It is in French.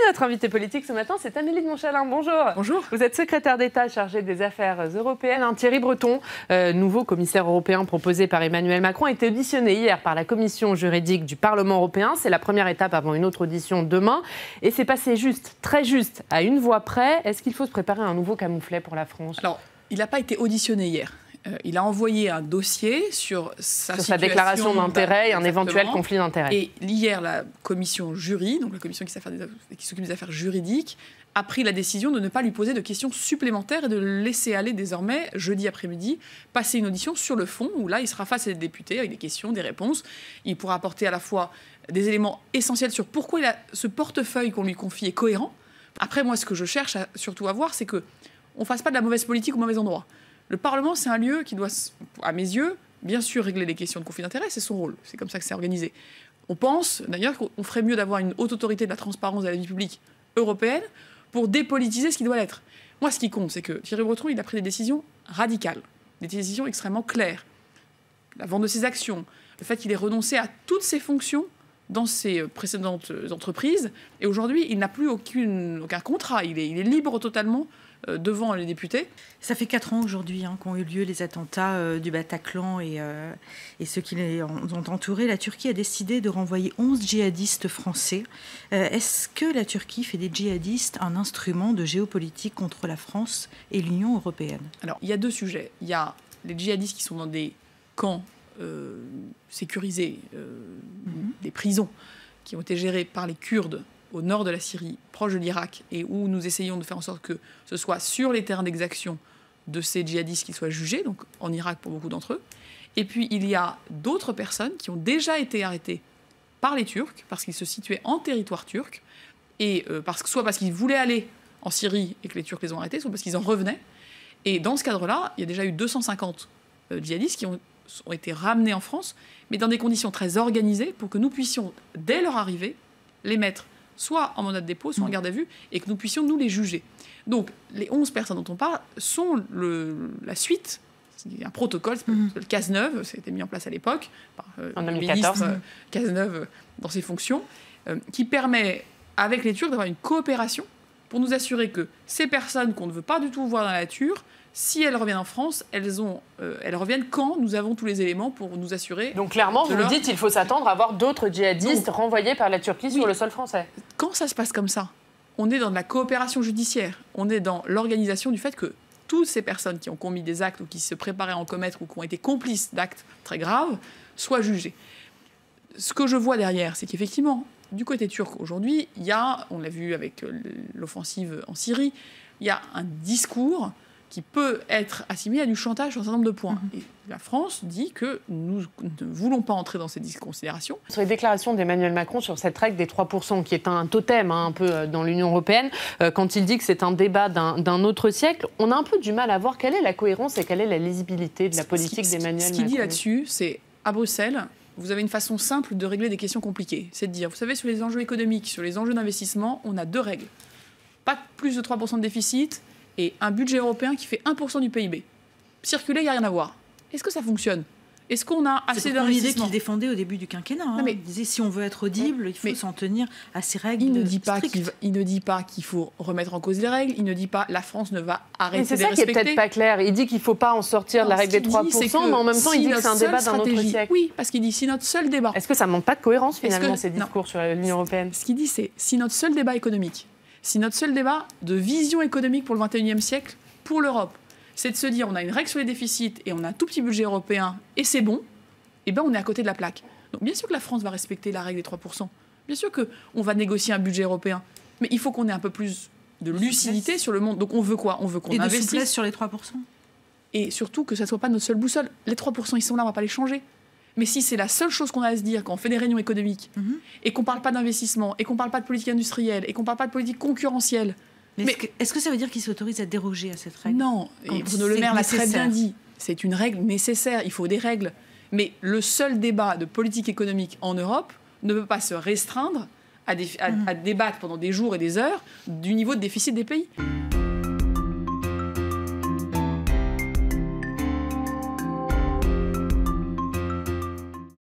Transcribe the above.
notre invitée politique ce matin, c'est Amélie de Montchalin. Bonjour. Bonjour. Vous êtes secrétaire d'État chargée des affaires européennes. Thierry Breton, nouveau commissaire européen proposé par Emmanuel Macron, a été auditionné hier par la commission juridique du Parlement européen. C'est la première étape avant une autre audition demain. Et c'est passé juste, très juste, à une voix près. Est-ce qu'il faut se préparer à un nouveau camouflet pour la France? Alors, il n'a pas été auditionné hier. Il a envoyé un dossier sur sa déclaration d'intérêt et un éventuel conflit d'intérêts. Et hier, la commission jury, donc la commission qui s'occupe des affaires juridiques, a pris la décision de ne pas lui poser de questions supplémentaires et de le laisser aller désormais, jeudi après-midi, passer une audition sur le fond, où là, il sera face à des députés avec des questions, des réponses. Il pourra apporter à la fois des éléments essentiels sur pourquoi ce portefeuille qu'on lui confie est cohérent. Après, moi, ce que je cherche surtout à voir, c'est qu'on ne fasse pas de la mauvaise politique au mauvais endroit. Le Parlement, c'est un lieu qui doit, à mes yeux, bien sûr régler les questions de conflit d'intérêts, c'est son rôle, c'est comme ça que c'est organisé. On pense d'ailleurs qu'on ferait mieux d'avoir une haute autorité de la transparence de la vie publique européenne pour dépolitiser ce qui doit l'être. Moi, ce qui compte, c'est que Thierry Breton, il a pris des décisions radicales, des décisions extrêmement claires. La vente de ses actions, le fait qu'il ait renoncé à toutes ses fonctions dans ses précédentes entreprises, et aujourd'hui, il n'a plus aucun contrat, il est libre totalement devant les députés. Ça fait 4 ans aujourd'hui qu'ont eu lieu les attentats du Bataclan et ceux qui les ont entourés. La Turquie a décidé de renvoyer 11 djihadistes français. Est-ce que la Turquie fait des djihadistes un instrument de géopolitique contre la France et l'Union européenne? Alors, il y a deux sujets. Il y a les djihadistes qui sont dans des camps sécurisés, des prisons qui ont été gérées par les Kurdes au nord de la Syrie, proche de l'Irak, et où nous essayons de faire en sorte que ce soit sur les terrains d'exaction de ces djihadistes qui soient jugés, donc en Irak pour beaucoup d'entre eux. Et puis il y a d'autres personnes qui ont déjà été arrêtées par les Turcs, parce qu'ils se situaient en territoire turc, et soit parce qu'ils voulaient aller en Syrie et que les Turcs les ont arrêtés, soit parce qu'ils en revenaient. Et dans ce cadre-là, il y a déjà eu 250 djihadistes qui ont été ramenés en France, mais dans des conditions très organisées, pour que nous puissions, dès leur arrivée, les mettre soit en mandat de dépôt, soit en garde à vue, et que nous puissions, nous, les juger. Donc, les 11 personnes dont on parle sont la suite, il y a un protocole, le Cazeneuve, ça a été mis en place à l'époque, par le ministre Cazeneuve dans ses fonctions, qui permet, avec les Turcs, d'avoir une coopération pour nous assurer que ces personnes qu'on ne veut pas du tout voir dans la nature, si elles reviennent en France, elles reviennent quand nous avons tous les éléments pour nous assurer... Donc clairement, vous dites qu'il faut s'attendre à voir d'autres djihadistes renvoyés par la Turquie sur le sol français. Quand ça se passe comme ça, on est dans de la coopération judiciaire, on est dans l'organisation du fait que toutes ces personnes qui ont commis des actes ou qui se préparaient à en commettre ou qui ont été complices d'actes très graves soient jugées. Ce que je vois derrière, c'est qu'effectivement, du côté turc aujourd'hui, il y a, on l'a vu avec l'offensive en Syrie, il y a un discours qui peut être assimilé à du chantage sur un certain nombre de points. Et la France dit que nous ne voulons pas entrer dans ces considérations. Sur les déclarations d'Emmanuel Macron sur cette règle des 3%, qui est un totem un peu dans l'Union européenne, quand il dit que c'est un débat d'un autre siècle, on a un peu du mal à voir quelle est la cohérence et quelle est la lisibilité de la politique d'Emmanuel Macron. Ce qu'il dit là-dessus, c'est à Bruxelles, vous avez une façon simple de régler des questions compliquées. C'est de dire, vous savez, sur les enjeux économiques, sur les enjeux d'investissement, on a 2 règles. Pas plus de 3% de déficit, et un budget européen qui fait 1% du PIB. Circuler, il n'y a rien à voir. Est-ce que ça fonctionne? Est-ce qu'on a assez d'investissement? C'est l'idée qu'il défendait au début du quinquennat. Il disait, si on veut être audible, il faut s'en tenir à ces règles strictes. Il ne dit pas qu'il faut remettre en cause les règles. Il ne dit pas la France ne va arrêter de les respecter. C'est ça qui est peut-être pas clair. Il dit qu'il ne faut pas en sortir de la règle des 3%, mais en même temps, il dit que c'est un débat d'un autre siècle. Oui, parce qu'il dit, si notre seul débat... Est-ce que ça ne manque pas de cohérence, finalement, ces discours sur l'Union européenne? Ce qu'il dit, c'est, si notre seul débat économique, si notre seul débat de vision économique pour le XXIe siècle, pour l'Europe, c'est de se dire on a une règle sur les déficits et on a un tout petit budget européen et c'est bon, eh bien on est à côté de la plaque. Donc bien sûr que la France va respecter la règle des 3%. Bien sûr qu'on va négocier un budget européen. Mais il faut qu'on ait un peu plus de lucidité sur le monde. Donc on veut quoi? On veut qu'on investisse. Et de souplesse sur les 3%. Et surtout que ça ne soit pas notre seule boussole. Les 3%, ils sont là, on ne va pas les changer. Mais si c'est la seule chose qu'on a à se dire quand on fait des réunions économiques et qu'on ne parle pas d'investissement et qu'on ne parle pas de politique industrielle et qu'on ne parle pas de politique concurrentielle... Mais est-ce que ça veut dire qu'il s'autorise à déroger à cette règle? Non, et Bruno Le Maire l'a très bien dit. C'est une règle nécessaire, il faut des règles. Mais le seul débat de politique économique en Europe ne peut pas se restreindre à débattre pendant des jours et des heures du niveau de déficit des pays.